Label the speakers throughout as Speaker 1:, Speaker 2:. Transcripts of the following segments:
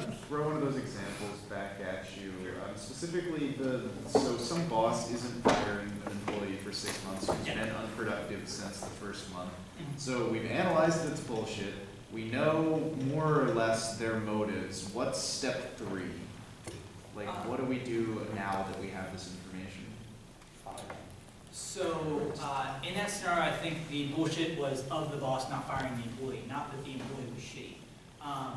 Speaker 1: to throw one of those examples back at you. Specifically, so some boss isn't firing an employee for 6 months who's been unproductive since the first month. So we've analyzed it's bullshit. We know more or less their motives. What's step 3? Like, what do we do now that we have this information?
Speaker 2: So in that scenario, I think the bullshit was of the boss not firing the employee, not that the employee was shitty.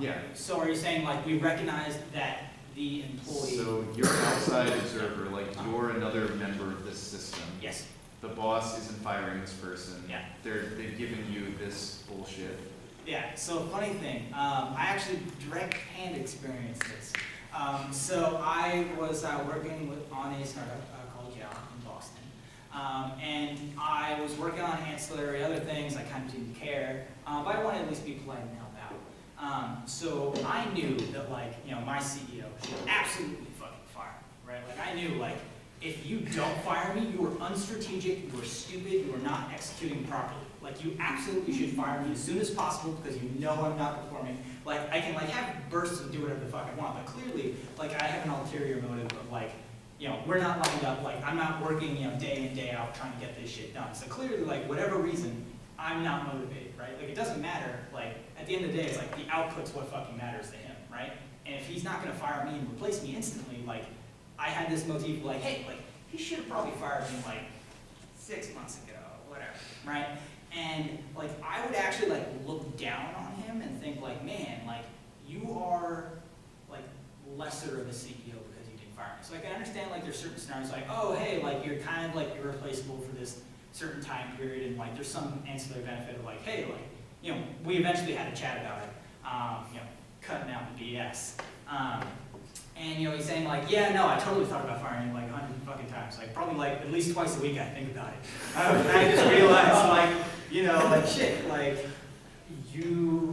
Speaker 1: Yeah.
Speaker 2: So are you saying like we recognized that the employee?
Speaker 1: So you're an outside observer, like you're another member of this system.
Speaker 2: Yes.
Speaker 1: The boss isn't firing this person.
Speaker 2: Yeah.
Speaker 1: They've given you this bullshit.
Speaker 2: Yeah. So funny thing, I actually direct hand experienced this. So I was working on a startup called Yale in Boston, and I was working on ancillary other things. I kind of didn't care, but I wanted to at least be polite and help out. So I knew that, like, you know, my CEO should absolutely fucking fire me, right? Like, I knew, like, if you don't fire me, you are unstrategic, you are stupid, you are not executing properly. Like, you absolutely should fire me as soon as possible because you know I'm not performing. Like, I can, like, have bursts and do whatever the fuck I want, but clearly, like, I have an ulterior motive of, like, you know, we're not lined up, like, I'm not working, you know, day in, day out trying to get this shit done. So clearly, like, whatever reason, I'm not motivated, right? Like, it doesn't matter, like, at the end of the day, it's like the output's what fucking matters to him, right? And if he's not gonna fire me and replace me instantly, like, I had this motif like, hey, like, he should have probably fired me, like, 6 months ago, whatever, right? And, like, I would actually, like, look down on him and think, like, man, like, you are, like, lesser of a CEO because you didn't fire me. So I can understand, like, there's certain scenarios like, oh, hey, like, you're kind of, like, irreplaceable for this certain time period, and, like, there's some ancillary benefit of, like, hey, like, you know, we eventually had a chat about it, you know, cutting out the BS. And, you know, he's saying, like, yeah, no, I totally thought about firing you, like, 100 fucking times. Like, probably, like, at least twice a week I think about it. I just realized, like, you know, like, shit, like, you,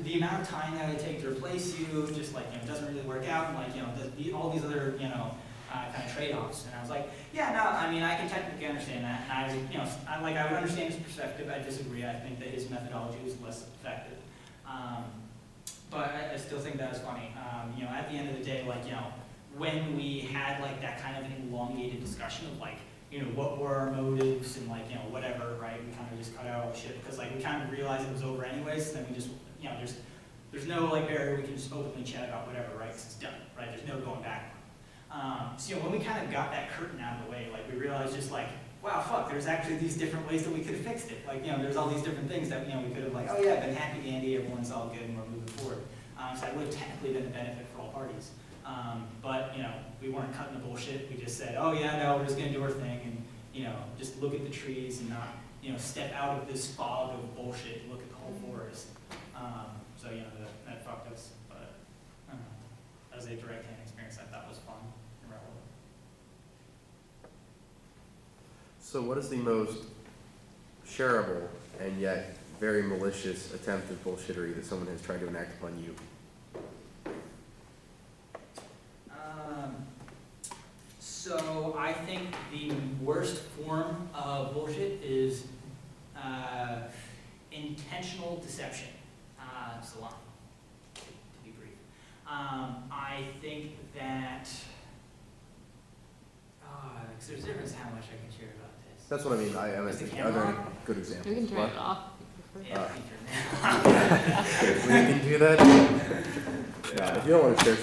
Speaker 2: the amount of time that it take to replace you just, like, you know, doesn't really work out, and, like, you know, all these other, you know, kind of trade-offs. And I was like, yeah, no, I mean, I can technically understand that. And I was, you know, I would understand his perspective. I disagree. I think that his methodology was less effective. But I still think that was funny. You know, at the end of the day, like, you know, when we had, like, that kind of an elongated discussion of, like, you know, what were our motives and, like, you know, whatever, right? We kind of just cut out all the shit because, like, we kind of realized it was over anyways. So then we just, you know, there's no, like, barrier. We can just openly chat about whatever, right? Because it's done, right? There's no going back. So, you know, when we kind of got that curtain out of the way, like, we realized just, like, wow, fuck, there's actually these different ways that we could have fixed it. Like, you know, there's all these different things that, you know, we could have, like, oh yeah, been happy dandy, everyone's all good and we're moving forward. So that would have technically been a benefit for all parties. But, you know, we weren't cutting the bullshit. We just said, oh yeah, no, we're just gonna do our thing and, you know, just look at the trees and not, you know, step out of this fog of bullshit and look at the whole forest. So, you know, that fucked us. But, I don't know, as a direct hand experience, I thought was fun and relevant.
Speaker 3: So what is the most shareable and yet very malicious attempt at bullshittery that someone has tried to enact upon you?
Speaker 2: So I think the worst form of bullshit is intentional deception. It's a lie, to be brief. I think that, because there's a difference how much I can share about this.
Speaker 3: That's what I mean. I'm
Speaker 2: Is the
Speaker 3: thinking, are
Speaker 2: camera
Speaker 3: there any
Speaker 2: on?
Speaker 3: good examples?
Speaker 4: You can turn it off.
Speaker 2: Yeah, I can turn that on.
Speaker 3: We can do that. Yeah, if you don't want to share